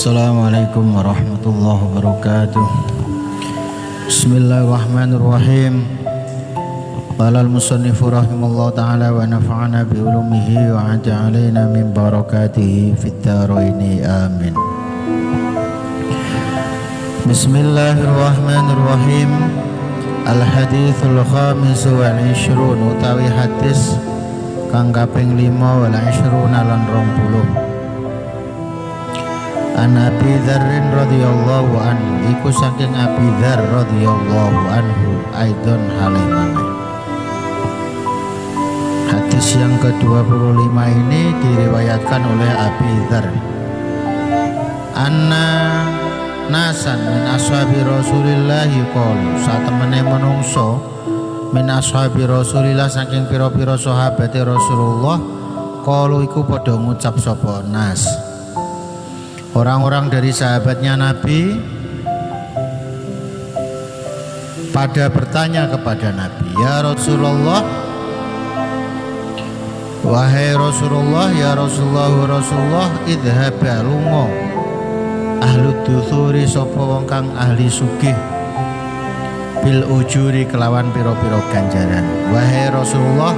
Assalamualaikum warahmatullahi wabarakatuh. Bismillahirrahmanirrahim. Qala al-musannifu rahimallahu ta'ala wa nafa'ana bi ulumihi wa aj'alna min barakatihi fid dharaini amin. Bismillahirrahmanirrahim. Al-haditsul khamis wal 20 utawi hadis kang kaping 5 wal 20 lan 20. An Abi Dzarrin radhiyallahu anhu iku saking Abi Dzar radhiyallahu anhu aidon halih maneh. Hadis yang ke-25 ini diriwayatkan oleh Abi Dzar. Anna nasan min ashabi Rasulillah qalu satemene menungso min ashabi Rasulillah saking pira-pira sahabate Rasulullah qalu iku padha ngucap sapa nas. Orang-orang dari sahabatnya Nabi pada bertanya kepada Nabi, ya Rasulullah, wahai Rasulullah, ya Rasulullah, idhaba lungo ahlu duthuri sapa wong kang ahli sugih bil ujuri kelawan piro-piro ganjaran. Wahai Rasulullah,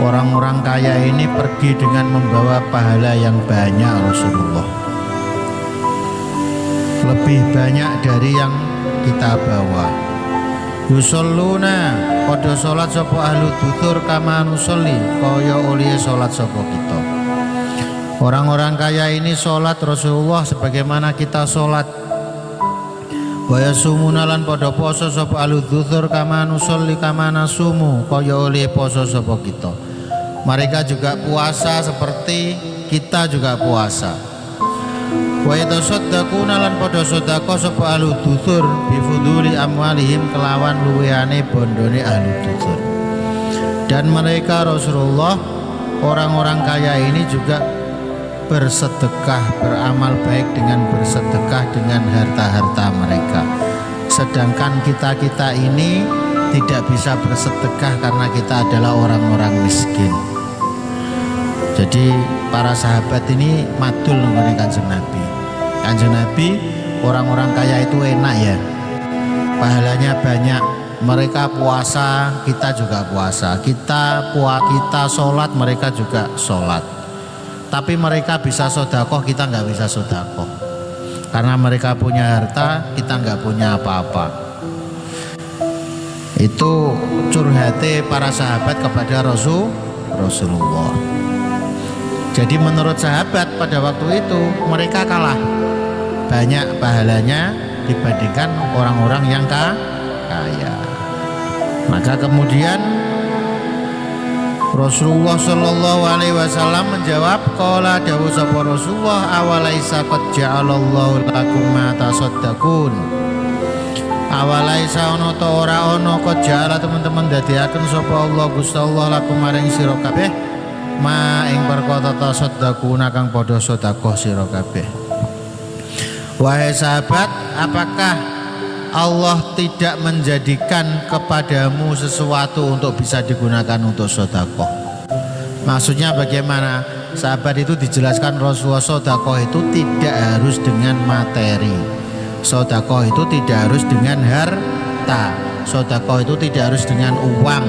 orang-orang kaya ini pergi dengan membawa pahala yang banyak Rasulullah, lebih banyak dari yang kita bawa. Yusalluna padha salat sapa ahlu duthur kama nusolli kaya oleh salat sapa kita. Orang-orang kaya ini salat Rasulullah sebagaimana kita salat. Wa yasumuna lan padha poso sapa ahlu duthur kama nusolli kama nasumu kaya oleh poso sapa kita. Mereka juga puasa seperti kita juga puasa. Wa yatasaddaquna lan padha sedekah sapa ahlu duthur bi fuduli amwalihim kelawan luwehane bondone ahlu duthur. Dan mereka Rasulullah orang-orang kaya ini juga bersedekah, beramal baik dengan bersedekah dengan harta-harta mereka. Sedangkan kita ini tidak bisa bersedekah karena kita adalah orang-orang miskin. Jadi para sahabat ini madul nunggu Kanjeng Nabi. Kanjeng Nabi, orang-orang kaya itu enak ya, pahalanya banyak. Mereka puasa, kita juga puasa. Kita sholat, mereka juga sholat. Tapi mereka bisa sodakoh, kita nggak bisa sodakoh. Karena mereka punya harta, kita nggak punya apa-apa. Itu curhate para sahabat kepada Rasulullah. Jadi menurut sahabat pada waktu itu mereka kalah banyak pahalanya dibandingkan orang-orang yang kaya. Maka kemudian Rasulullah Shallallahu Alaihi Wasallam menjawab, qala dawuh sapa Rasulullah, awalaisa qad ja'alallahu lakum ma tasaddaqun. Awalaisa ono ta ora ono qad ja'ala teman-teman dadiaken sapa Allah Gusti Allah lakum maring sira kabeh ma ing perkara tasaddaquna kang padha sedekah sira kabeh. Wahai sahabat, apakah Allah tidak menjadikan kepadamu sesuatu untuk bisa digunakan untuk sedekah? Maksudnya bagaimana? Sahabat itu dijelaskan Rasulullah, sedekah itu tidak harus dengan materi. Sedekah itu tidak harus dengan harta. Sedekah itu tidak harus dengan uang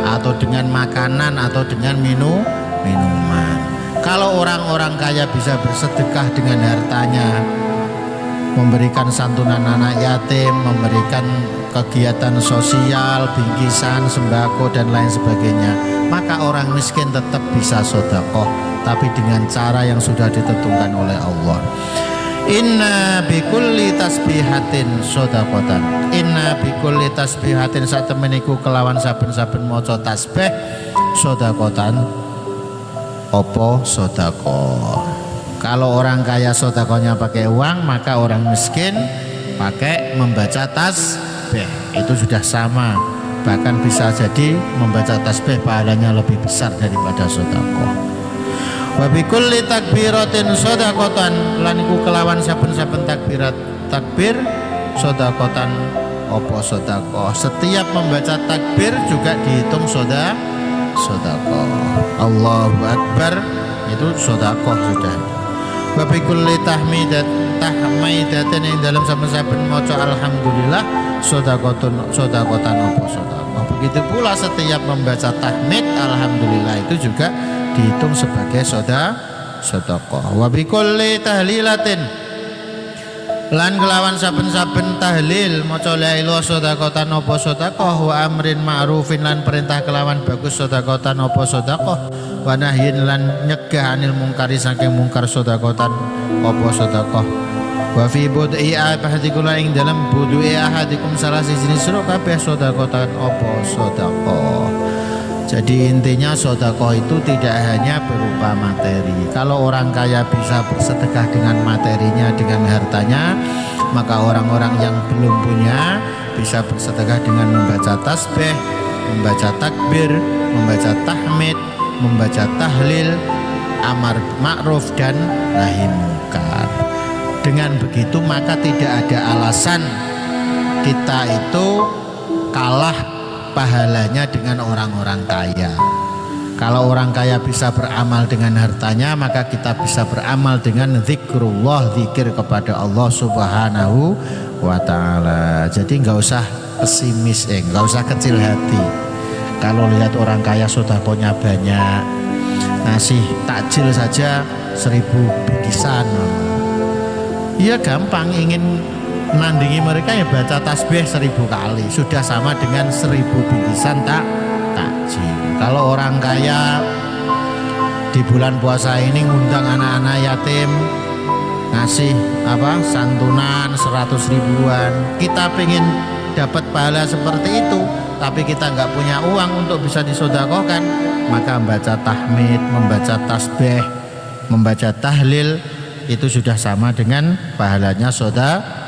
atau dengan makanan atau dengan minuman. Kalau orang-orang kaya bisa bersedekah dengan hartanya, memberikan santunan anak yatim, memberikan kegiatan sosial, bingkisan, sembako dan lain sebagainya, maka orang miskin tetap bisa sedekah, tapi dengan cara yang sudah ditentukan oleh Allah. Inna bikulli tasbihatin shadaqatan. Inna bikulli tasbihatin satemeniku kelawan saben-saben maca tasbih shadaqatan opo sedekah. Kalau orang kaya sedekahnya pakai uang, maka orang miskin pakai membaca tasbih. Itu sudah sama. Bahkan bisa jadi membaca tasbih pahalanya lebih besar daripada sedekah. Wa bi kulli takbiratin shadaqatan lan iku kelawan saben-saben takbir sedekahtan opo sedekah. Setiap membaca takbir juga dihitung sedekah. Allahu Akbar itu sedekah sudah. Wa bi kulli tahmidatin ing dalam saben-saben maca alhamdulillah sedekahun apa sedekah. Begitu pula setiap membaca tahmid alhamdulillah itu juga dihitung sebagai sedekah. Wa bi kulli tahlilatin lan kelawan saben-saben tahlil maca la ilaha sedekatan apa sedekah, wa amrin ma'rufin lan perintah kelawan bagus sedekatan apa sedekah, wa nahyin lan nyegah anil mungkari saking mungkar sedekatan apa sedekah. Wa fi bud'i ahadikum ing dalam bud'i ahadikum salah siji sira kabeh sedekatan apa sedekah. Jadi intinya sedekah itu tidak hanya berupa materi. Kalau orang kaya bisa bersedekah dengan materinya, dengan hartanya, maka orang-orang yang belum punya bisa bersedekah dengan membaca tasbih, membaca takbir, membaca tahmid, membaca tahlil, amar ma'ruf dan nahi mungkar. Dengan begitu maka tidak ada alasan kita itu kalah pahalanya dengan orang-orang kaya. Kalau orang kaya bisa beramal dengan hartanya, maka kita bisa beramal dengan zikrullah, zikir kepada Allah Subhanahu wa ta'ala. Jadi nggak usah pesimis, nggak usah kecil hati. Kalau lihat orang kaya sedekahnya banyak, ngasih takjil saja 1000 bingkisan, ya gampang. Ingin nandingi mereka ya baca tasbih 1000 kali, sudah sama dengan 1000 bingkisan takjil. Kalau orang kaya di bulan puasa ini ngundang anak-anak yatim, ngasih santunan 100 ribuan, kita pengen dapat pahala seperti itu, tapi kita nggak punya uang untuk bisa disedekahkan, maka membaca tahmid, membaca tasbih, membaca tahlil itu sudah sama dengan pahalanya sedekah.